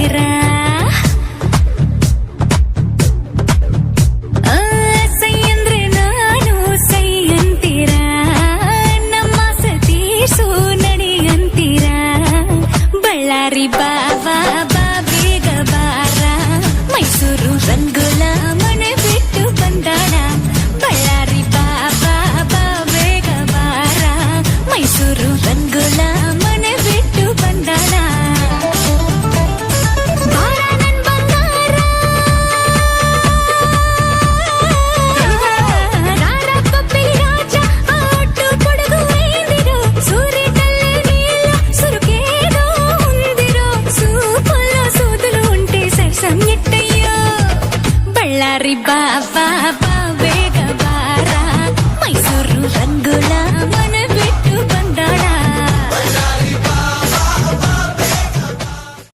ಅಂತೀರಾ ಸೈ ಅಂದ್ರೆ ನಾನು ಸೈ ಅಂತೀರಾ ನಮ್ಮ ಸತೀಶು ನಡಿ ಅಂತೀರಾ ಬಳ್ಳಾರಿ ಬಾಬಾ ಬಾ ಬೇಗ ಬಾರ ಮೈಸೂರು ರಂಗುಲ ಮನೆ ಬಿಟ್ಟು ಬಂದಾಳ ಬಳ್ಳಾರಿ ಬಾಬಾ ಬಾ ಬೇಗ ಬಾರ ಮೈಸೂರು ರಂಗುಲ ಮನೆ ಬಿಟ್ಟು ಬಂದಾಳ ಬಾರ ನನ್ ಬಂಗಾರ ರಾರ ಪಪ್ಪಿ ರಾಜ ಆಟು ಕೊಡಗು ಐದಿರು ಸೂರ್ಯಕಲ್ಲೆ ನೀಲ ಸುರುಕೇದೋ ಹೊಂದಿರೋ ಸೂಪಲ್ಲ ಸೂದಲು ಉಂಟೆ ಸರ್ಸಂ ಎಟ್ಟಯ್ಯೋ ಬಳ್ಳಾರಿ ಬಾಬಾ